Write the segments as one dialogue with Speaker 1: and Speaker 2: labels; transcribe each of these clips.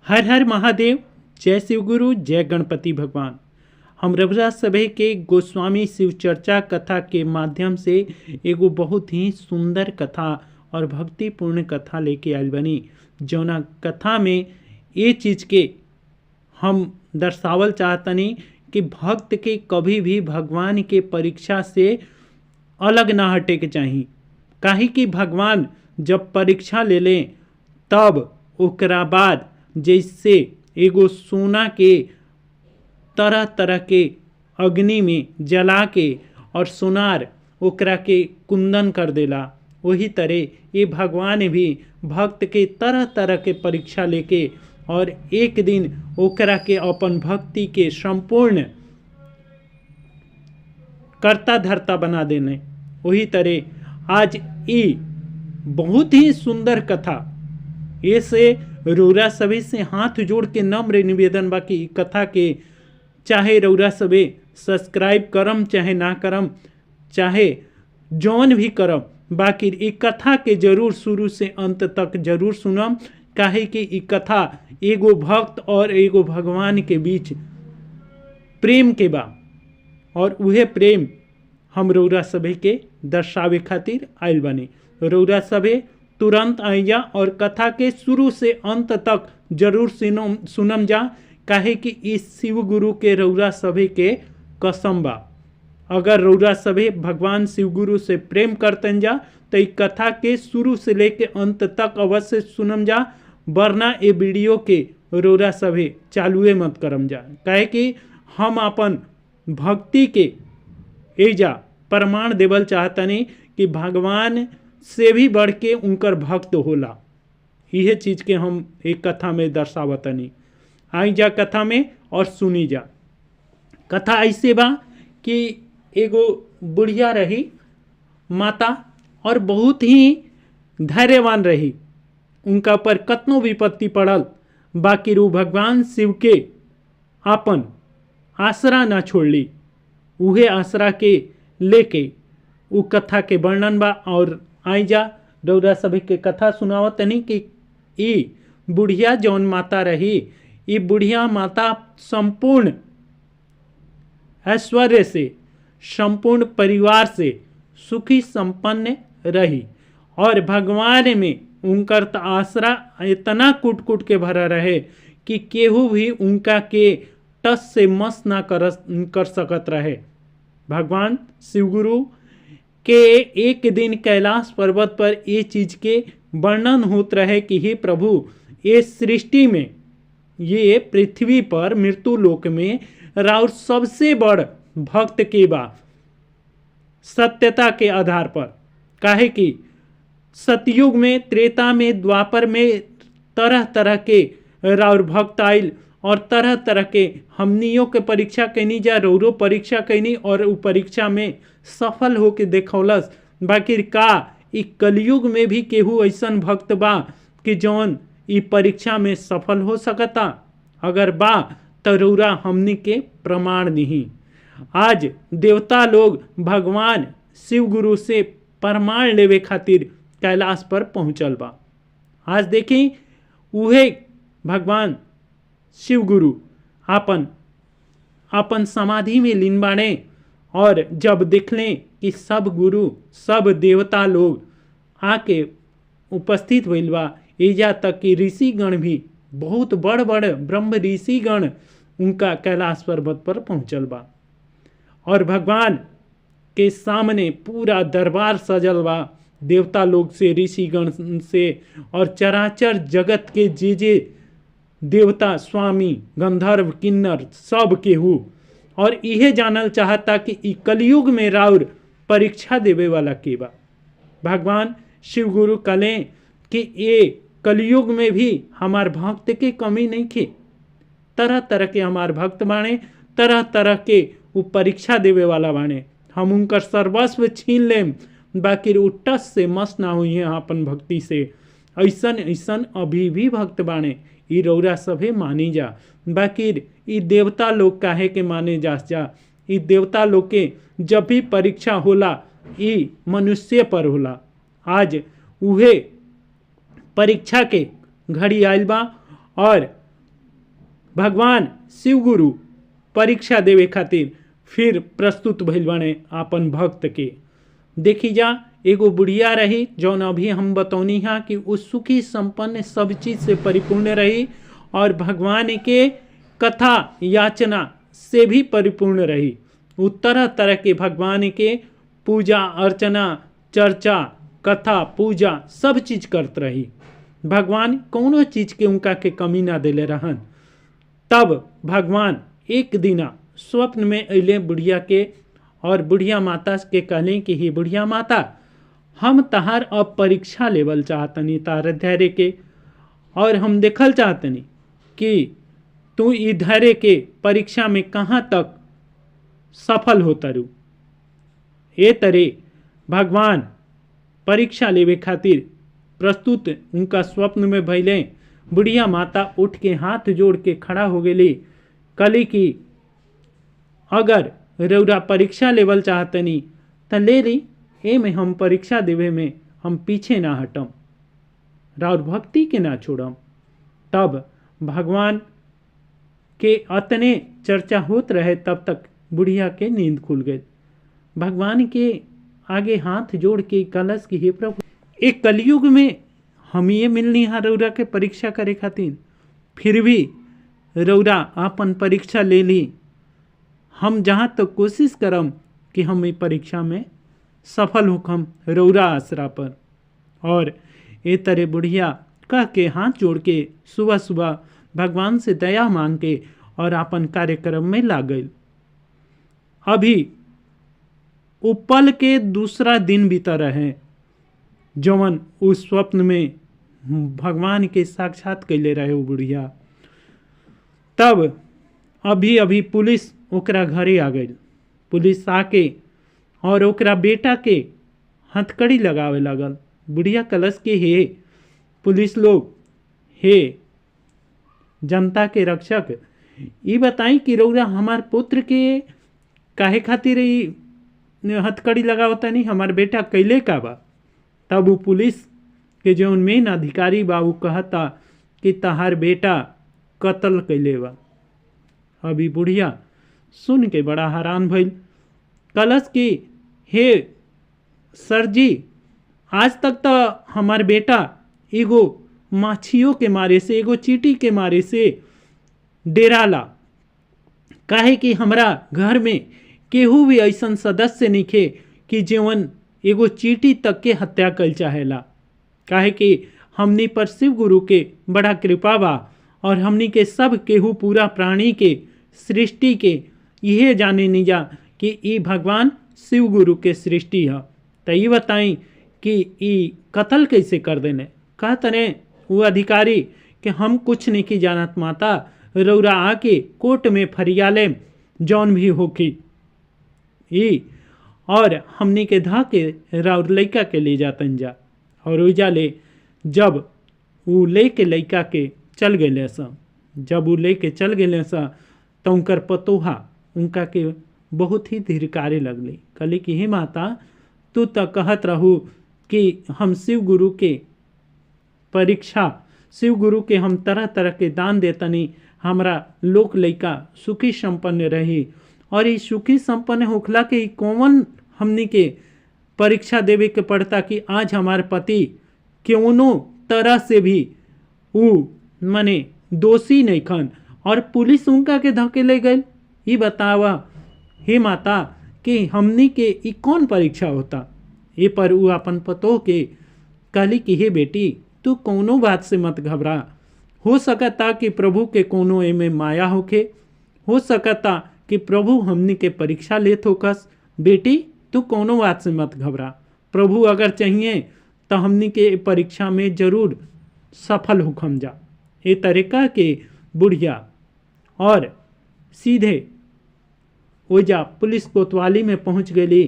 Speaker 1: हर हर महादेव। जय शिव गुरु, जय गणपति भगवान। हम रघुराज सभे के गोस्वामी शिव चर्चा कथा के माध्यम से एगो बहुत ही सुंदर कथा और भक्तिपूर्ण कथा लेके आयल बनी। जौना कथा में ये चीज़ के हम दर्शावल चाहतनी कि भक्त के कभी भी भगवान के परीक्षा से अलग ना हटे के चाहिए। काहे कि भगवान जब परीक्षा ले लें तब ओकरा बाद जैसे एगो सोना के तरह तरह के अग्नि में जला के और सोनार ओकरा के कुंदन कर देला, वही तरह ये भगवान भी भक्त के तरह तरह के परीक्षा लेके और एक दिन ओकरा के अपन भक्ति के संपूर्ण कर्ता धर्ता बना देने। वही तरह आज ये बहुत ही सुंदर कथा, ये से रौरा सभी से हाथ जोड़ के नम्र निवेदन बा कि कथा के चाहे रौरा सभी सब्सक्राइब करम चाहे ना करम, चाहे जौन भी करम, बाकी ई कथा के जरूर शुरू से अंत तक जरूर सुनम। काहे कि ई कथा एगो भक्त और एगो भगवान के बीच प्रेम के बा और उहे प्रेम हम रौरा सभे के दर्शावे खातिर आयल बने। रौरा सभे तुरंत आइजा और कथा के शुरू से अंत तक जरूर सुनम जा। काहे कि इस शिव गुरु के रौरा सभे के कसम बा। अगर रौरा सभे भगवान शिव गुरु से प्रेम करतन जा तो इस कथा के शुरू से लेके अंत तक अवश्य सुनम जा, वरना ये वीडियो के रौरा सभे चालुए मत करम जा। काहे कि हम अपन भक्ति के एजा प्रमाण देवल चाहतनी कि भगवान से भी बढ़ के उनकर भक्त होला। यह चीज़ के हम एक कथा में दर्शावतनी। आई जा कथा में और सुनी जा। कथा ऐसे बा कि एगो बुढ़िया रही माता और बहुत ही धैर्यवान रही। उनका पर कतनो विपत्ति पड़ल, बाकी रू भगवान शिव के आपन आसरा ना छोड़ली। उहे आसरा के लेके उ कथा के वर्णन बा। और आई जा रौरा सभी के कथा सुनावत तनी कि ई बुढ़िया जौन माता रही, ई बुढ़िया माता संपूर्ण ऐश्वर्य से, संपूर्ण परिवार से सुखी संपन्न रही और भगवान में उनकर त आसरा इतना कुट कुट के भरा रहे कि केहू भी उनका के टस से मस ना कर सकत रहे। भगवान शिवगुरु के एक दिन कैलाश पर्वत पर ये चीज़ के वर्णन होत रहे कि हे प्रभु, ये सृष्टि में, ये पृथ्वी पर मृत्यु लोक में राउर सबसे बड़ भक्त के बा सत्यता के आधार पर। काहे कि सतयुग में, त्रेता में, द्वापर में तरह तरह के राउर भक्त आइल और तरह तरह के हमनियों के परीक्षा कैनी जा, रौरो परीक्षा कैनी और उ परीक्षा में सफल होके देखौलस। बाकी का इ कलयुग में भी केहू ऐसन भक्त बा कि जौन इ परीक्षा में सफल हो सकता? अगर बा तो रौरा हमनी के प्रमाण नहीं। आज देवता लोग भगवान शिव गुरु से प्रमाण लेवे खातिर कैलाश पर पहुँचल बा। आज देखी उहे भगवान शिव गुरु आपन समाधि में लीन बाणे और जब देखलें कि सब गुरु, सब देवता लोग आके उपस्थित भइल बा, एजा तक कि ऋषिगण भी, बहुत बड़ बड़ ब्रह्म ऋषिगण उनका कैलाश पर्वत पर पहुँचल बा और भगवान के सामने पूरा दरबार सजल बा। देवता लोग से, ऋषिगण से और चराचर जगत के जे देवता, स्वामी, गंधर्व, किन्नर सब केहू और इहे जानल चाहता कि ई कलयुग में राउर परीक्षा देवे वाला के बा। भगवान शिव गुरु कलें कि ये कलयुग में भी हमार भक्त के कमी नहीं खे। तरह तरह के हमार भक्त बाणे, तरह तरह के वो परीक्षा देवे वाला बाणे। हम उनकर सर्वस्व छीन लेम, बाकी उट्टस से मस ना हुई है अपन भक्ति से। ऐसन ऐसन अभी भी भक्त बाणे, ई रौरा सभे मानी जा। बाकी ई देवता लोग काहे के माने जा? ई देवता लोग के जब भी परीक्षा होला ई मनुष्य पर होला। आज उहे परीक्षा के घड़ी आयल बा और भगवान शिव गुरु परीक्षा देवे खातिर फिर प्रस्तुत भइल बने आपन भक्त के। देखी जा एगो बुढ़िया रही जौन अभी हम बतौनी हा कि वो सुखी संपन्न सब चीज से परिपूर्ण रही और भगवान के कथा याचना से भी परिपूर्ण रही। वो तरह तरह के भगवान के पूजा अर्चना चर्चा कथा पूजा सब चीज करत रही। भगवान कौनो चीज के उनका के कमी ना देले रहन। तब भगवान एक दिना स्वप्न में अले बुढ़िया के और बुढ़िया माता के कहले कि ही बुढ़िया माता, हम तहार अब परीक्षा लेवल चाहतनी तार धैर्य के, और हम देखल चाहतनी कि तू ई धैर्य के परीक्षा में कहाँ तक सफल होता रू। ए तरे भगवान परीक्षा लेवे खातिर प्रस्तुत उनका स्वप्न में भइले। बुढ़िया माता उठ के हाथ जोड़ के खड़ा हो गई, कली कि अगर रौरा परीक्षा लेवल चाहतनी त ले ली, ए में हम परीक्षा देवे में हम पीछे ना हटम, राउर भक्ति के ना छोड़म। तब भगवान के अतने चर्चा होत रहे तब तक बुढ़िया के नींद खुल गई। भगवान के आगे हाथ जोड़ के कलश की हे प्रभु, एक कलयुग में हम ये मिलनी हा रौरा के परीक्षा करे खातिर, फिर भी रौरा आपन परीक्षा ले ली। हम जहाँ तक कोशिश करम कि हम ये परीक्षा में सफल होखम रौरा आसरा पर। और ए तरह बुढ़िया कह के हाथ जोड़ के सुबह सुबह भगवान से दया मांग के और अपन कार्यक्रम में लाग गई। अभी उपल के दूसरा दिन बीता रहे जवन उस स्वप्न में भगवान के साक्षात कैले रहे वो बुढ़िया। तब अभी अभी पुलिस ओकरा घरे आ गई। पुलिस आके और ओकरा बेटा के हथकड़ी लगावे लगल। बुढ़िया कलश के हे पुलिस लोग, हे जनता के रक्षक, ये बताई कि रौरा हमार पुत्र के काहे खातिर हथकड़ी लगावता नहीं, हमार बेटा कैले का बा। तब वो पुलिस के जौन मेन अधिकारी बा वो कहता कि तहार बेटा कत्ल कैले बा। अभी बुढ़िया सुन के बड़ा हैरान भइल। कलश की हे सर जी, आज तक तो हमार बेटा एगो माछियों के मारे से एगो चींटी के मारे से डेराला, काहे कि हमरा घर में केहू भी ऐसन सदस्य निखे कि जीवन एगो चींटी तक के हत्या कल चाहेला। काहे कि हमनी पर शिव गुरु के बड़ा कृपा बा और हमनी के सब केहू पूरा प्राणी के सृष्टि के यह जाने नहीं जा कि ई भगवान शिव गुरु के सृष्टि है। तो ये बताई कि ई कत्ल कैसे कर देने। कहतने वो अधिकारी कि हम कुछ नहीं की जानत माता, रौरा आके कोर्ट में फरियाले जौन भी होखी ई, और हमनी के धा के राउर लइका के ले जातन जा। और उजा ले जब वो ले के लइका के चल गए सा, जब वो ले के चल गए सा तो उनकर पतोहा उनका के बहुत ही धिरकारे लगली। कली कि हे माता, तू तो कहत रहू कि हम शिव गुरु के परीक्षा, शिव गुरु के हम तरह तरह के दान देतनी, हमरा लोक लइका सुखी संपन्न रही, और ये सुखी संपन्न होखला के कौन हमनी के परीक्षा देवे के पड़ता कि आज हमारे पति क्यों तरह से भी वो माने दोषी नहीं खन और पुलिस उनका के धके ले गई। ये बतावा हे माता कि हमनी के ई कौन परीक्षा होता। ये पर वो अपन पतो के कहली कि हे बेटी, तू कोनो बात से मत घबरा, हो सकता कि प्रभु के कोनो एमे माया होखे, हो सकता कि प्रभु हमनी के परीक्षा लेत होकस। बेटी तू कोनो बात से मत घबरा, प्रभु अगर चाहिए तो हमनी के परीक्षा में जरूर सफल होखम जा। ये तरीका के बुढ़िया और सीधे ओजा पुलिस कोतवाली में पहुंच गई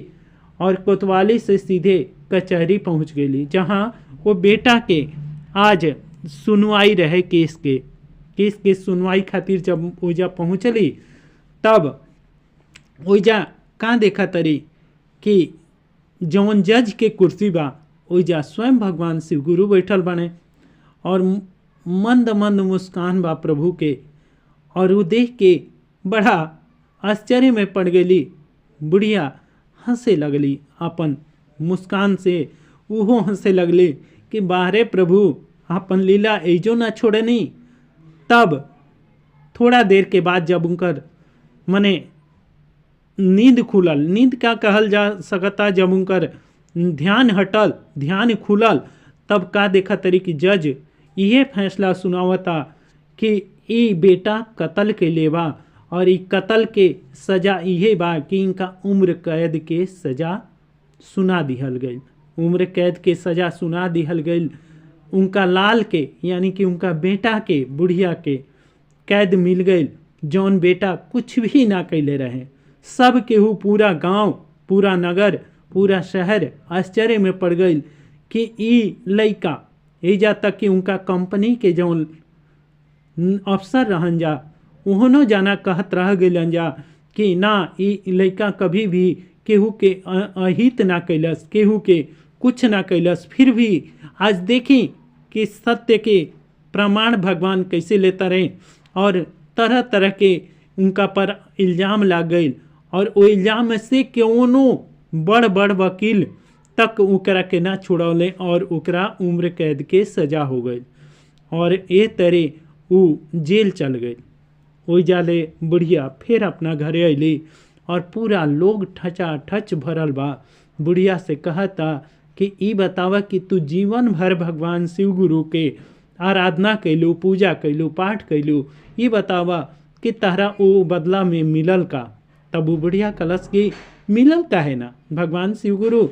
Speaker 1: और कोतवाली से सीधे कचहरी पहुंच गई, जहां वो बेटा के आज सुनवाई रहे केस के सुनवाई खातिर जब ओजा पहुंचली तब ओजा कहाँ देखा तरी कि जौन जज के कुर्सी बा ओजा स्वयं भगवान शिव गुरु बैठल बने और मंद मंद मुस्कान बा प्रभु के। और वो देख के बड़ा आश्चर्य में पड़ गई। बुढ़िया हंसे लगली, अपन मुस्कान से उहो हंसे लगली कि बाहरे प्रभु अपन लीला एजो ना छोड़नी। तब थोड़ा देर के बाद जब उनकर मने नींद खुलल, नींद क्या कहल जा सकता, जब उनकर ध्यान हटल, ध्यान खुलल, तब का देखा तरी कि जज यह फैसला सुनावता कि ई बेटा कत्ल के लेवा और ई कत्ल के सजा यह बा कि इनका उम्र कैद के सजा सुना दिहल गई, उम्र कैद के सजा सुना दिहल गई। उनका लाल के यानी कि उनका बेटा के, बुढ़िया के कैद मिल गई, जौन बेटा कुछ भी ना कैले रहे। सब केहू, पूरा गांव, पूरा नगर, पूरा शहर आश्चर्य में पड़ गई कि ई लइका, एजा तक कि उनका कंपनी के जौन अफसर रहन जा उन्होंने जाना कहत रह गइलन जा कि ना ई लइका कभी भी केहू के अहित ना कैलस, केहू के कुछ ना कैलस। फिर भी आज देखी कि सत्य के प्रमाण भगवान कैसे लेता रहे और तरह तरह के उनका पर इल्ज़ाम लाग गई और वो इल्ज़ाम से क्यों बड़ बड़ वकील तक ओकरा के ना छुड़ौले और ओकरा उम्र कैद के सजा हो गई और ए तरह वो जेल चल गई। ओई जाले बुढ़िया फिर अपना घरे अली और पूरा लोग ठचा ठच भरल बा। बुढ़िया से कहता कि ई बतावा कि तू जीवन भर भगवान शिव गुरु के आराधना कैलू, पूजा कैलू, पाठ कैलू, ये बतावा कि तहरा वो बदला में मिलल का। तब वो बुढ़िया कलश की मिलल का है ना, भगवान शिव गुरु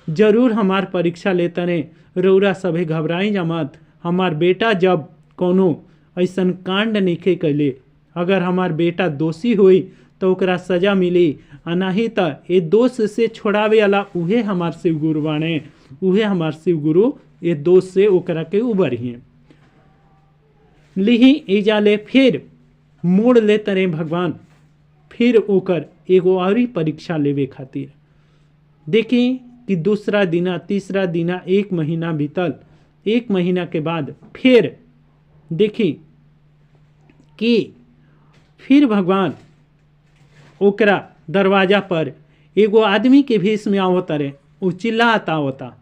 Speaker 1: जरूर हमार परीक्षा लेता ने, रौरा सभे घबराई जमत। हमार बेटा जब कोनो ऐसन कांड नहीं कैले, अगर हमार बेटा दोषी हुई तो ओकरा सजा मिली, नहीं तो ये दोष से छोड़ावे वाला उहे हमार शिव गुरु बाणे, उहे हमार शिव गुरु ये दोष से ओकरा के उबरही लिही। इजाले फिर मोड़ लेते रहे भगवान, फिर ओकर एगो और परीक्षा लेवे खातिर। देखी कि दूसरा दिना, तीसरा दिना, 1 महीना बीतल। 1 महीना के बाद फिर देखी कि फिर भगवान ओकरा दरवाजा पर एगो आदमी के भेष में आवत रहे। वो चिल्लाता होता,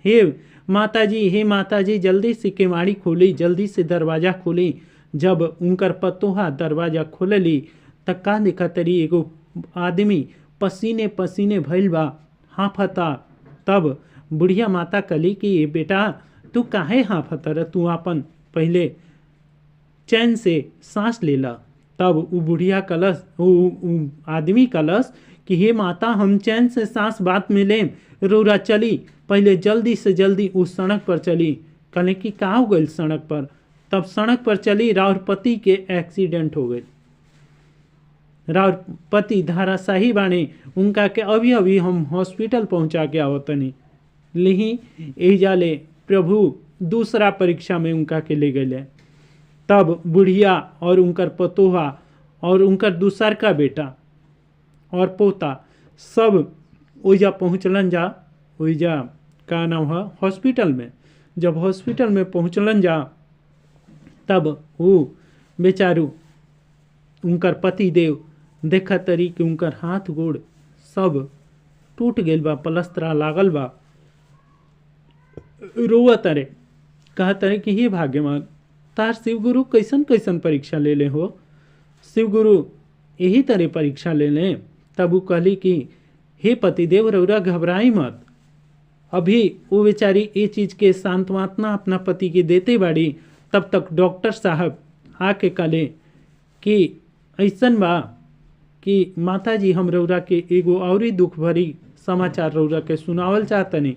Speaker 1: हे माता जी, हे माता जी, जल्दी से केवाड़ी खोली, जल्दी से दरवाज़ा खोली। जब उनकर पतोहा दरवाज़ा खोलली तब का देखा तरी एगो आदमी पसीने पसीने भइल बा, हाँफता। तब बुढ़िया माता कली कि ये बेटा तू काहे हाँफत रह, तू अपन पहले चैन से सांस ले ला। तब वो बुढ़िया कलश, वो आदमी कलश कि हे माता, हम चैन से सांस बात में लें, रौरा चली, पहले जल्दी से जल्दी उस सड़क पर चली। कहले कि का हो गई सड़क पर? तब सड़क पर चली, राउर पति के एक्सीडेंट हो गई, राउर पति धाराशाही बाणे, उनका के अभी अभी हम हॉस्पिटल पहुंचा के आवतनी। लिही यही जाले प्रभु दूसरा परीक्षा में उनका के ले गए। तब बुढ़िया और उनकर पतोहा और उनकर दूसर का बेटा और पोता सब ओइजा पहुँचलन जा। ओइजा का नाम है हॉस्पिटल में। जब हॉस्पिटल में पहुँचलन जा तब वो बेचारू उनकर पति देव देखा तरी कि उनकर हाथ गोड़ सब टूट गेल बा, पलस्तरा लागल बा। रोआ तरे, कहा तरे कि हे भाग्यवान, तार शिव गुरु कैसन कैसन परीक्षा ले ले हो, शिव गुरु यही तरह परीक्षा ले लें। तब वो कहली कि हे पतिदेव, रौरा घबराई मत, अभी वो बेचारी ये चीज़ के सांत्वना अपना पति के देते बाड़ी। तब तक डॉक्टर साहब आके कहले कि ऐसन बा कि माता जी, हम रौरा के एगो और दुख भरी समाचार रौरा के सुनावल चाहतनी।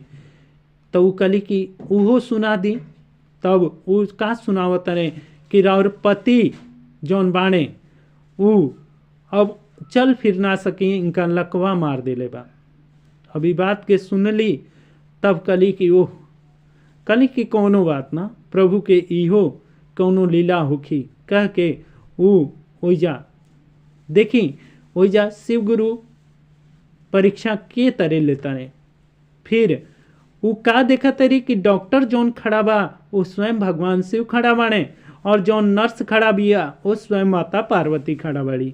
Speaker 1: तो वो कहली कि उहो सुना दी। तब वो का सुनावत रहे कि राउर पति जौन बाणे वो अब चल फिर ना सके, इनका लकवा मार देले बा। अभी बात के सुनली तब कहली कि ओह, कहली कि कौनो बात ना, प्रभु के इहो कौनो लीला होखी, कह के वो ओइजा देखी। ओइजा शिव गुरु परीक्षा के तरह लेता रहे। फिर वो का देखा तरी कि डॉक्टर जौन खड़ा बा वो स्वयं भगवान शिव खड़ा बाणे और जो नर्स खड़ा बिया वो स्वयं माता पार्वती खड़ा बड़ी।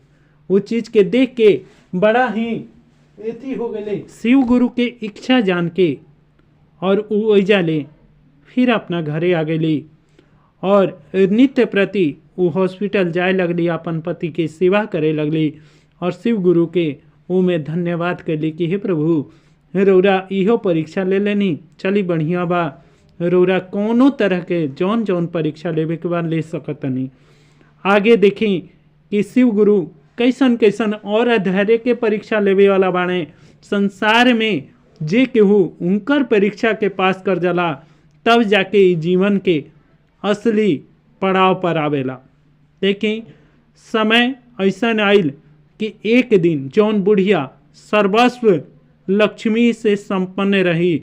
Speaker 1: वो चीज के देख के बड़ा ही एथी हो गए शिव गुरु के इच्छा जान के, और वो ओइजा ले फिर अपना घरे आ गई और नित्य प्रति वो हॉस्पिटल जाए लगली, अपन पति के सेवा करे लगली और शिव गुरु के वो में धन्यवाद कैली कि हे प्रभु रौरा इहो परीक्षा ले लेनी, चली बढ़िया बा, रौरा कोनो तरह के जौन जौन परीक्षा लेवे के बाद ले सकतनी। आगे देखें कि शिव गुरु कैसन कैसन और धैर्य के परीक्षा लेवे वाला बाणे। संसार में जे केहू उनकर परीक्षा के पास कर जाला तब जाके जीवन के असली पड़ाव पर आवेला। देखें समय ऐसा आइल कि एक दिन जौन बुढ़िया सर्वस्व लक्ष्मी से संपन्न रही,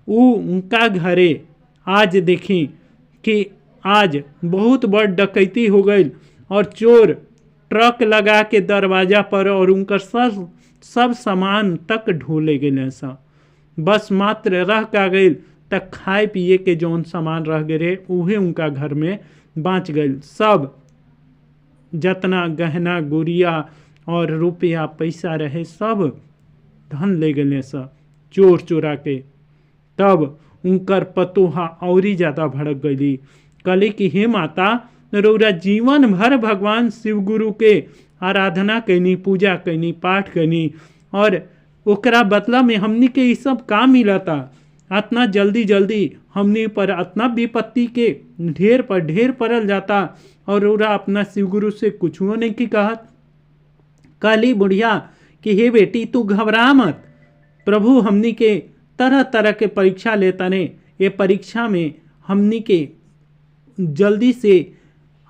Speaker 1: वो उनका घरे आज देखें कि आज बहुत बड़ डकैती हो गई और चोर ट्रक लगा के दरवाजा पर और उनकर सब सामान तक ढोले गए। सा बस मात्र रह का गई तक खाए पिए के जौन सामान रह गए उहे उनका घर में बाँच गई। सब जतना गहना गुड़िया और रुपया पैसा रहे सब धन ले गए सब चोर चोरा के। तब उनकर पतोहा औरी ज़्यादा भड़क गई, कले कि हे माता रौरा जीवन भर भगवान शिव गुरु के आराधना कैनी, पूजा कैनी, पाठ कैनी और ओकरा बदला में हमनी के ये सब काम मिलता। इतना जल्दी जल्दी हमनी पर इतना विपत्ति के ढेर पर ढेर पड़ल जाता और रौरा अपना शिव गुरु से कुछ नहीं की कहत। काली बुढ़िया कि हे बेटी तू घबरा मत, प्रभु हमनी के तरह तरह के परीक्षा लेता ने, ये परीक्षा में हमनी के जल्दी से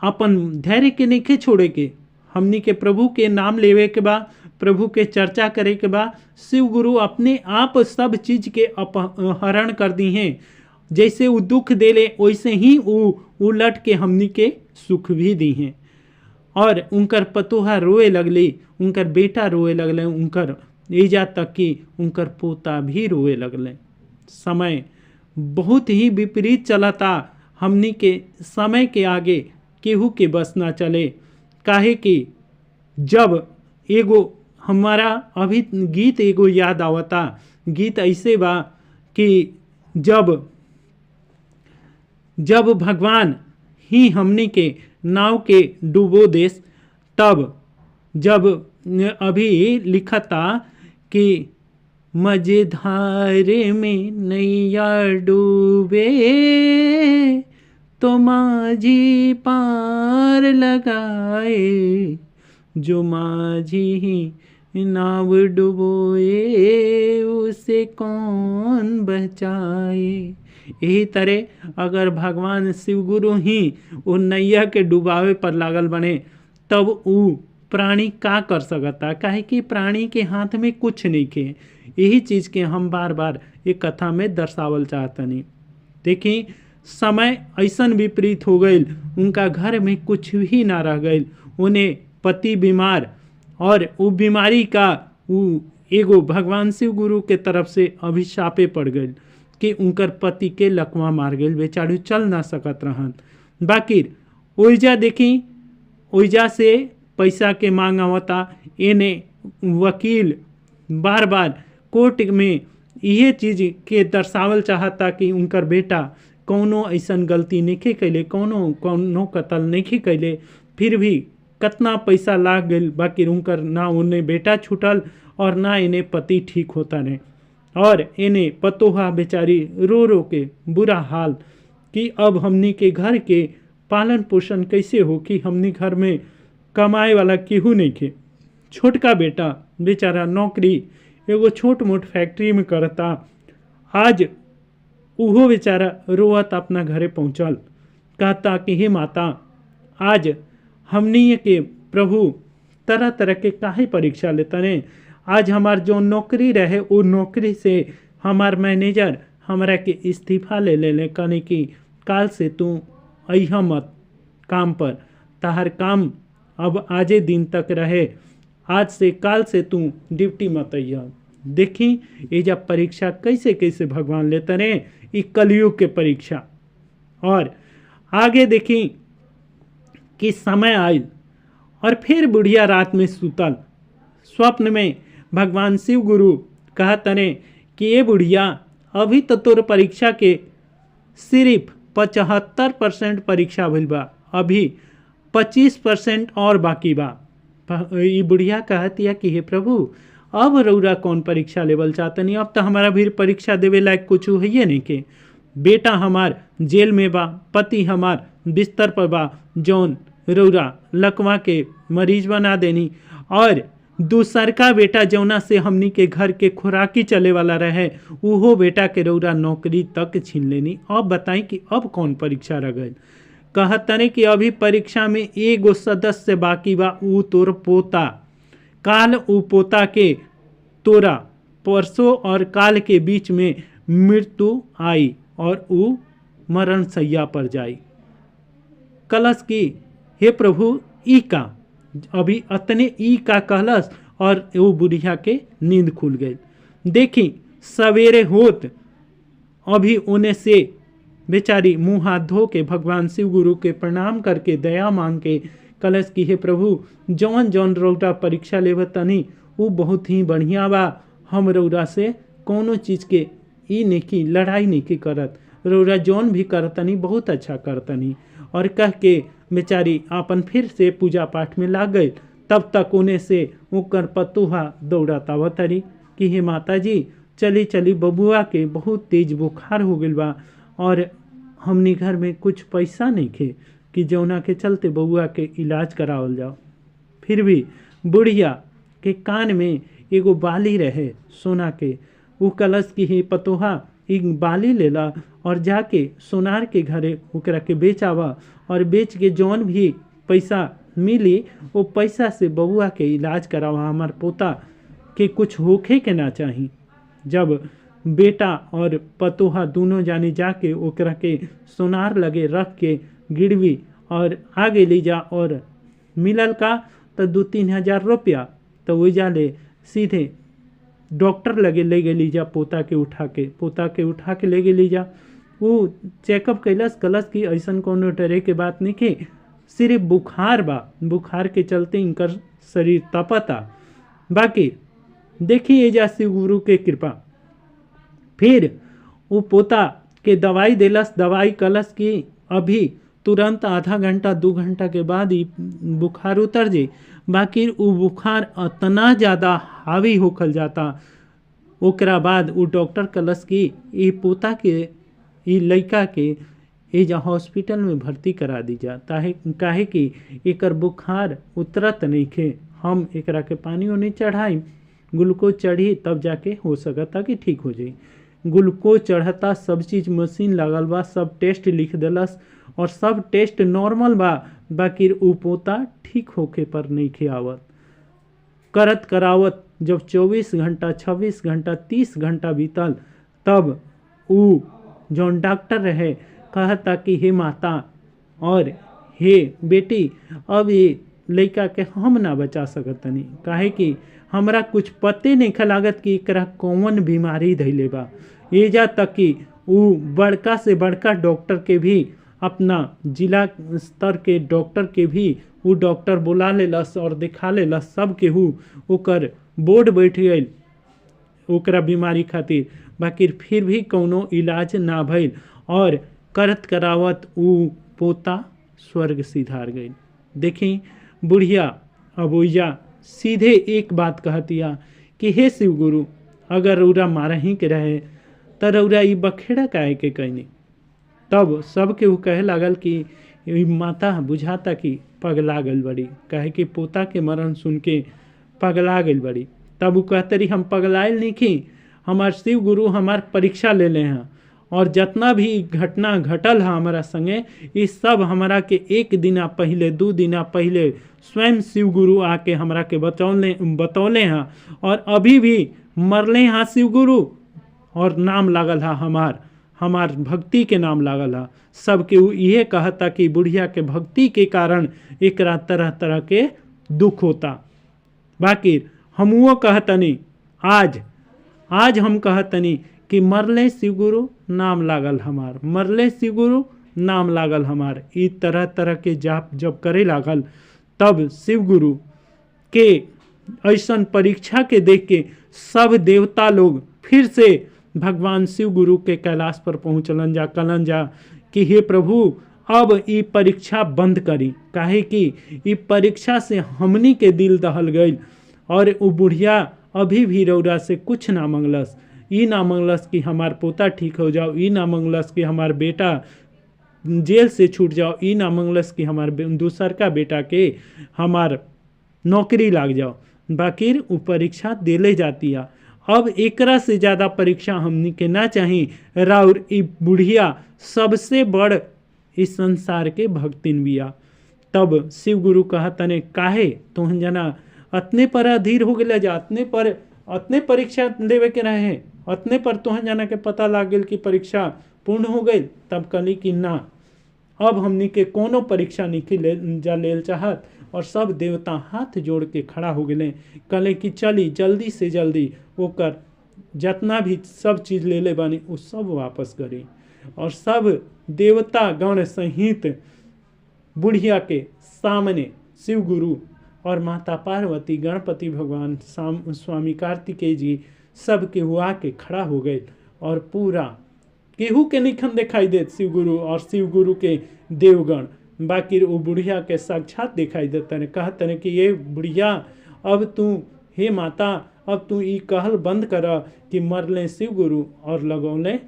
Speaker 1: अपन धैर्य के नहीं छोड़े के, हमनी के प्रभु के नाम लेवे के बाद, प्रभु के चर्चा करे के बाद शिव गुरु अपने आप सब चीज के अपहरण कर दी हैं। जैसे वो दुख देले वैसे ही वो उलट के हमनी के सुख भी दी हैं। और उनकर पतोहा रोए लगली, उनकर बेटा रोए लगले, उनकर एजा तक कि उनकर पोता भी रोए लगले। समय बहुत ही विपरीत चलता, हमनी के समय के आगे केहू के बस ना चले। काहे कि जब एगो हमारा अभी गीत एगो याद आवता, गीत ऐसे बा कि जब भगवान ही हमनी के नाव के डूबो देश, तब जब अभी लिखता कि मझधार में नैया डूबे तो माझी पार लगाए, जो माझी ही नाव डुबोए उसे कौन बचाए। यही तरह अगर भगवान शिव गुरु ही वो नैया के डुबावे पर लागल बने तब वो प्राणी का कर सकता, काहे कि प्राणी के हाथ में कुछ नहीं के। यही चीज़ के हम बार बार एक कथा में दर्शावल चाहतनी। देखिए समय ऐसन विपरीत हो गई, उनका घर में कुछ भी ना रह गई, उन्हें पति बीमार और वो बीमारी का वो एगो भगवान शिव गुरु के तरफ से अभिशापे पड़ गई कि उनकर पति के लकवा मार गई, बेचारू चल ना सकत रहन। बाकी ओइजा देखी ओइजा से पैसा के मांग आवता, एने वकील बार बार कोर्ट में यह चीज़ के दर्शावल चाहता कि उनकर बेटा कौनो ऐसन गलती नहीं कैले, कौनो कत्ल नहीं कैले, फिर भी कितना पैसा लाग गई, बाकी उनकर ना उन्हें बेटा छूटल और ना इन्हें पति ठीक होता नहीं। और इन्हें पतोहा बेचारी रो रो के बुरा हाल कि अब हमनी के घर के पालन पोषण कैसे हो, कि हमनी घर में कमाए वाला केहू नहीं के। छोटका बेटा बेचारा नौकरी एगो छोट मोट फैक्ट्री में करता, आज उहो बेचारा रोवत अपना घरे पहुँचल, कहता कि हे माता आज हमनी के प्रभु तरह तरह के काहे परीक्षा लेता ने। आज हमार जो नौकरी रहे वो नौकरी से हमार मैनेजर हमरा के इस्तीफा ले कहने की काल से तू अइहा मत काम पर, ताहर काम अब आजे दिन तक रहे, आज से काल से तू ड्यूटी मत अइहा। देखी ये जब परीक्षा कैसे कैसे भगवान लेते रहे, ये कलयुग के परीक्षा। और आगे देखी कि समय आयल और फिर बुढ़िया रात में सुतल। स्वप्न में भगवान शिव गुरु कहतने कि ये बुढ़िया, अभी तो तोर परीक्षा के सिर्फ 75% परीक्षा भइल बा, अभी 25% और बाकी बा। ये बुढ़िया कहतिया कि हे प्रभु, अब रउरा कौन परीक्षा लेवल चाहतनी, अब तो हमारा भी परीक्षा देवे लायक कुछ है नहीं के। बेटा हमार जेल में बा, पति हमार बिस्तर पर बा, जौन रउरा लकवा के मरीज बना देनी, और दूसर का बेटा जौना से हमनी के घर के खुराकी चले वाला रहे, उहो बेटा के रउरा नौकरी तक छीन लेनी। अब बताई कि अब कौन परीक्षा रह गई। कहतने कि अभी परीक्षा में एगो सदस्य बाकी बा, ऊ तोर पोता। काल ऊ पोता के तोरा परसों और काल के बीच में मृत्यु आई और ऊ मरण सैया पर जाई। कलश की हे प्रभु, ई का अभी अतने ई का कहलस और वो बुढ़िया के नींद खुल गई। देखी सवेरे होत अभी उन्हें से बेचारी मुंह हाथ धो के भगवान शिव गुरु के प्रणाम करके दया मांग के कलश की हे प्रभु, जौन जौन रउरा परीक्षा लेव तनी वो बहुत ही बढ़िया बा। हम रउरा से कोनो चीज़ के ई नहीं लड़ाई नहीं करत, रउरा जौन भी करतनी बहुत अच्छा करतनी। और कह के बेचारी आपन फिर से पूजा पाठ में लाग गई। तब तक उन्हें से ओकर पतुहा दौड़ता वतरी कि हे माता जी, चली चली बबुआ के बहुत तेज बुखार हो गई बा और हमनी घर में कुछ पैसा नहीं खे कि जौना के चलते बबुआ के इलाज करावल जाओ। फिर भी बुढ़िया के कान में एगो बाली रहे सोना के, उ कलश की हे पतोहा, एक बाली लेला और जाके सोनार के घरे ओकरा के बेचावा, और बेच के जौन भी पैसा मिली वो पैसा से बबुआ के इलाज करावा। हमार पोता के कुछ होखे के ना चाही। जब बेटा और पतोहा दोनों जाने जाके ओकरा के सोनार लगे रख के गिरवी और आगे ले जा, और मिलल का तो 2-3 हज़ार रुपया, तो वो जाले सीधे डॉक्टर लगे ले गेली जा। पोता के उठा के ले गेली जा। वो चेकअप कैलस, कलस की ऐसा कोनो डरे के बात नहीं के, सिर्फ बुखार बा, बुखार के चलते इनकर शरीर तपता। बाकी देखिए एजा शिव गुरु के कृपा। फिर वो पोता के दवाई देलस, दवाई कलस की अभी तुरंत आधा घंटा 2 घंटा के बाद ही बुखार उतर जाए। बाकी वो बुखार इतना ज़्यादा हावी होखल जाता। ओकरा बाद वो डॉक्टर कलस की ये पोता के ये लड़का के एजा हॉस्पिटल में भर्ती करा दी जा, काहे कि एकर बुखार उतरत नहीं खे। हम एकरा के पानी नहीं चढ़ाई, ग्लूकोज चढ़ी तब जाके हो सकता कि ठीक हो जाए। ग्लूकोज चढ़ता, सब चीज़ मशीन लगल बा, सब टेस्ट लिख दिलस और सब टेस्ट नॉर्मल बा। बाकी उ पोता ठीक होके पर नहीं खे आवत। करत करावत जब 24 घंटा 26 घंटा 30 घंटा बीतल, तब उ जौन डॉक्टर रहे कहता कि हे माता और हे बेटी, अब ये लड़का के हम ना बचा सकतनी, काहे कि हमरा कुछ पते नहीं लागत कि एकरा कौन बीमारी धैले बा। एजा तक कि उ बड़का से बड़का डॉक्टर के भी, अपना जिला स्तर के डॉक्टर के भी उ डॉक्टर बुला लेलस और दिखा लेलस। सब केहू ओकर बोर्ड बैठ गई ओकरा बीमारी खातिर। बाकी फिर भी कोनो इलाज ना भइल और करत करावत उ पोता स्वर्ग सिधार गई। देखी बुढ़िया अब ओइजा सीधे एक बात कहतिया कि हे शिव गुरु, अगर रउरा मारा ही के रहे त रउरा ई बखेड़ा काहे के कहनी। तब सब केहू कहे लागल कि माता बुझाता कि पगला गई बड़ी, काहे कि पोता के मरण सुन के पगला गई बड़ी। तब वो कहते रही हम पगलाइल नहीं की, हमार शिव गुरु हमार परीक्षा ले ले हैं और जितना भी घटना घटल है हमारा संगे, ये सब हमारा के 1 दिन पहले 2 दिन पहले स्वयं शिव गुरु आके हमरा के बतौले हैं और अभी भी मरले हैं शिव गुरु और नाम लागल है हमार भक्ति के नाम लागल है। सबके ये कहता कि बुढ़िया के भक्ति के कारण एक तरह तरह के दुख होता। बाकी हमुओ कहतनी आज हम कहतनी कि मरले शिव गुरु नाम लागल हमार, मरले शिव गुरु नाम लागल हमार। ई तरह तरह के जाप जब करे लागल तब शिव गुरु के ऐसन परीक्षा के देख के सब देवता लोग फिर से भगवान शिव गुरु के कैलाश पर पहुँचलन जा, कहलन जा कि हे प्रभु अब ई परीक्षा बंद करी, काहे कि ई परीक्षा से हमनी के दिल दहल गई और वो बुढ़िया अभी भी रौरा से कुछ ना मंगलस। ई ना मंगलस कि हमार पोता ठीक हो जाओ, ई ना मंगलस कि हमार बेटा जेल से छूट जाओ, ई ना मंगलस कि हमार दूसर का बेटा के हमार नौकरी लाग जाओ। बाकिर वो परीक्षा देले जाती है। अब एकरा से ज़्यादा परीक्षा हमनी के ना चाही। राउर ई बुढ़िया सबसे बड़ इस संसार के भक्तिन बिया। तब शिव गुरु कहा तने काहे तुहन जना अतने पर अधीर हो गया जा, अतने परीक्षा देवे के रहे, अतने पर तुहन जना के पता लाग गया कि परीक्षा पूर्ण हो गई। तब कहली कि ना, अब हमनी के कोनो परीक्षा नहीं ले चाहत। और सब देवता हाथ जोड़ के खड़ा हो गए, कहले कि चली जल्दी से जल्दी ओकर जितना भी सब चीज़ ले ले बानी वो सब वापस करी। और सब देवता गण सहित बुढ़िया के सामने शिव गुरु और माता पार्वती, गणपति भगवान, स्वामी कार्तिकेय जी सब के हुआ के खड़ा हो गए। और पूरा केहू के निखन दिखाई देत शिव गुरु और शिव गुरु के देवगण, बाकी वो बुढ़िया के साक्षात दिखाई देते हैं। कहते हैं कि ये बुढ़िया अब तू, हे माता अब तू ई कहल बंद कर कि मरले शिव गुरु और लगौले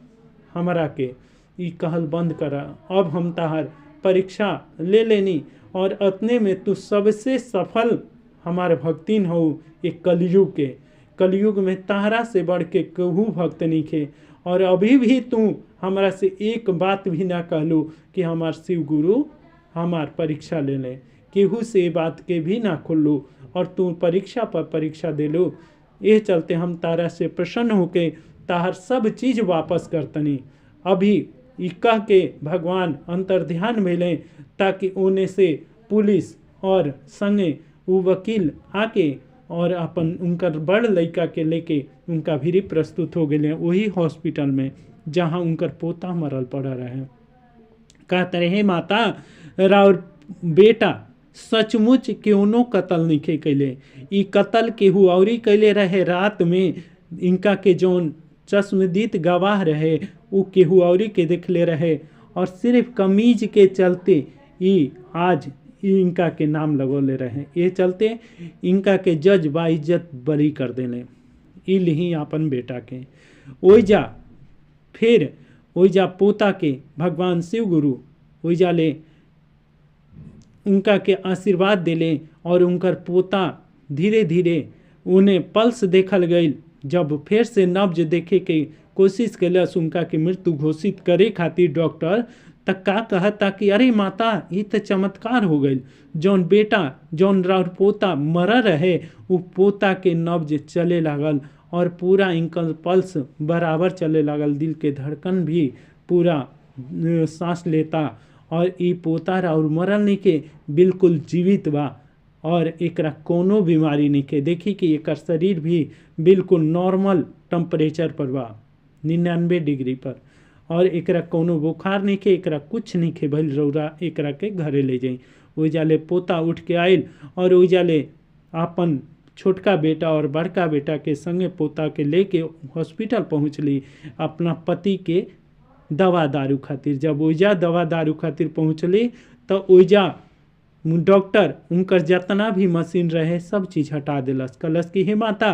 Speaker 1: हमरा के, ई कहल बंद कर। अब हम ताहर परीक्षा ले लेनी और अतने में तू सबसे सफल हमारे भक्तिन हो। एक कलयुग के, कलयुग में ताहरा से बढ़ के कहू भक्त नहीं खे। और अभी भी तू हमरा से एक बात भी ना कहलू कि हमार शिव गुरु हमार परीक्षा ले लें, केहू से बात के भी ना खुल्लू और तू परीक्षा पर परीक्षा दे लो। ये चलते हम तारा से प्रसन्न होके ताहर सब चीज़ वापस करतनी। अभी ई कह के भगवान अंतर्ध्यान में लें ताकि उन्हें से पुलिस और संगे वो वकील आके और अपन उनकर बड़ लड़का के लेके उनका भी प्रस्तुत हो गए वही हॉस्पिटल में जहाँ उनकर पोता मरल पड़ा रहे। कहते रहे माता राउर बेटा सचमुच क्यों कत्ल नहीं कैले, ई कत्ल केहू औरी कैले रहे। रात में इनका के जौन चश्मदीद गवाह रहे वो केहू औरी के देखले रहे और सिर्फ कमीज के चलते ई आज इनका के नाम लगोले रहे। ये चलते इनका के जज बाइज्जत बरी कर देने। ई लिही अपन बेटा के ओइजा, फिर ओइजा पोता के भगवान शिव गुरु ओइजा ले उनका के आशीर्वाद दिले और उनकर पोता धीरे धीरे उन्हें पल्स देखल गई। जब फिर से नब्ज देखे के कोशिश कैलस उनका के मृत्यु घोषित करे खातिर डॉक्टर, तक का कहता कि अरे माता ये तो चमत्कार हो गई। जौन बेटा जौन राउर पोता मर रहे वो पोता के नब्ज चले लागल और पूरा इनकर पल्स बराबर चले लागल, दिल के धड़कन भी पूरा सांस लेता और ई पोता राउर मरल नहीं के बिल्कुल जीवित बा और एकरा कोनो बीमारी नहीं के। देखी कि एकर शरीर भी बिल्कुल नॉर्मल टेम्परेचर पर बा, 99 डिग्री पर, और एकरा कोनो बुखार नहीं के, एकरा कुछ नहीं के भइल। रौरा एकरा के घरे ले जाई। ओइजा ले पोता उठ के आयल और ओइजा ले अपन छोटका बेटा और बड़का बेटा के संगे पोता के लेके हॉस्पिटल पहुँचली अपना पति के दवा दारू खातिर। जब ओइजा दवा दारू खातिर पहुँचली तो ओइजा डॉक्टर उनकर जितना भी मशीन रहे सब चीज़ हटा दिलस। कहलस कि हे माता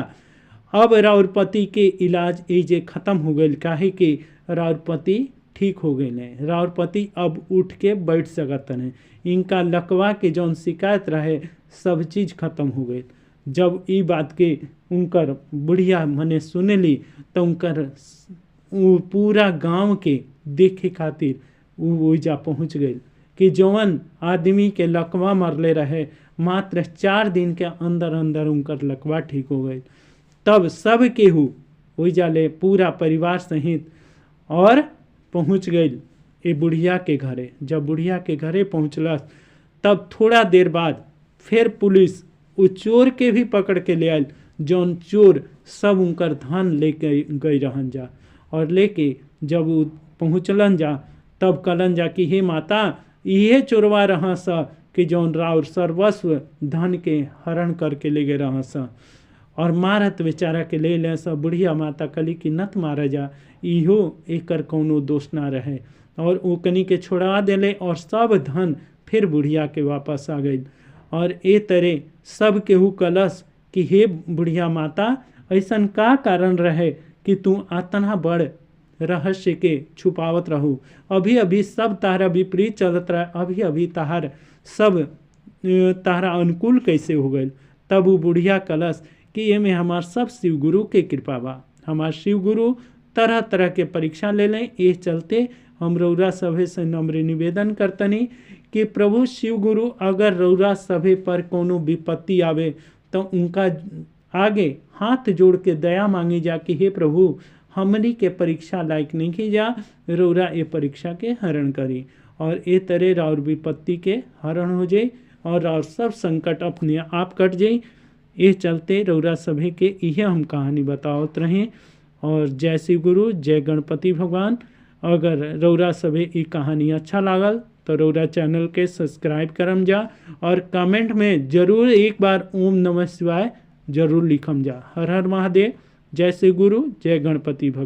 Speaker 1: अब राउर पति के इलाज एजे ख़त्म हो गई, काहे कि राउर पति ठीक हो गए ने, राउर पति अब उठ के बैठ सकत हैं, इनका लकवा के जौन शिकायत रहे सब चीज़ खत्म हो गई। जब ई बात के उनकर बुढ़िया मने सुनली तो उनकर पूरा गांव के देखे खातिर वो ओइजा पहुँच गई कि जौन आदमी के लकवा मरले रहे मात्र 4 दिन के अंदर अंदर उनकर लकवा ठीक हो गई। तब सब केहू ओइजा ले पूरा परिवार सहित और पहुँच गई ये बुढ़िया के घरे। जब बुढ़िया के घरे पहुँचलस तब थोड़ा देर बाद फिर पुलिस वो चोर के भी पकड़ के ले आयल, जौन चोर सब उनकर धन लेके गई रहन जा। और लेके जब वो पहुँचलन जा तब कलन जाकि हे माता इहे चोरवा रहा सा कि जौन राउर सर्वस्व धन के हरण करके ले गए रहा सा और मारत बेचारा के ले ले सा। बुढ़िया माता कली कि नत मारा जा, इहो एकर कौनो दोष ना रहे और वो कनी के छोड़ा देले और सब धन फिर बुढ़िया के वापस आ गई। और ए तरह सब केहू कलश कि हे बुढ़िया माता ऐसन का कारण रहे कि तू आतना बड़ रहस्य के छुपावत रहू, अभी अभी सब तारा विपरीत चलत रहा, अभी अभी ताहार सब तारा अनुकूल कैसे हो गए। तब वो बुढ़िया कलश कि ये में हमार सब शिव गुरु के कृपा बा, हमार शिव गुरु तरह तरह के परीक्षा ले लें। ये चलते हम रौरा सभे से नम्र निवेदन करतनी कि प्रभु शिव गुरु अगर रौरा सभे पर कोनो विपत्ति आवे तो उनका आगे हाथ जोड़ के दया मांगी जा कि हे प्रभु हमनी के परीक्षा लायक नहीं की जा, रौरा ये परीक्षा के हरण करी और ये तरह राउर विपत्ति के हरण हो जाए और राउर सब संकट अपने आप कट जाए। ये चलते रौरा सभे के यह हम कहानी बतावत रहें। और जय शिव गुरु, जय गणपति भगवान। अगर रौरा सभे ये कहानी अच्छा लागल तो रौरा चैनल के सब्सक्राइब करम जा और कमेंट में जरूर एक बार ओम नमः शिवाय जरूर लिखम जा। हर हर महादेव। जय श्री गुरु, जय गणपति भगवान।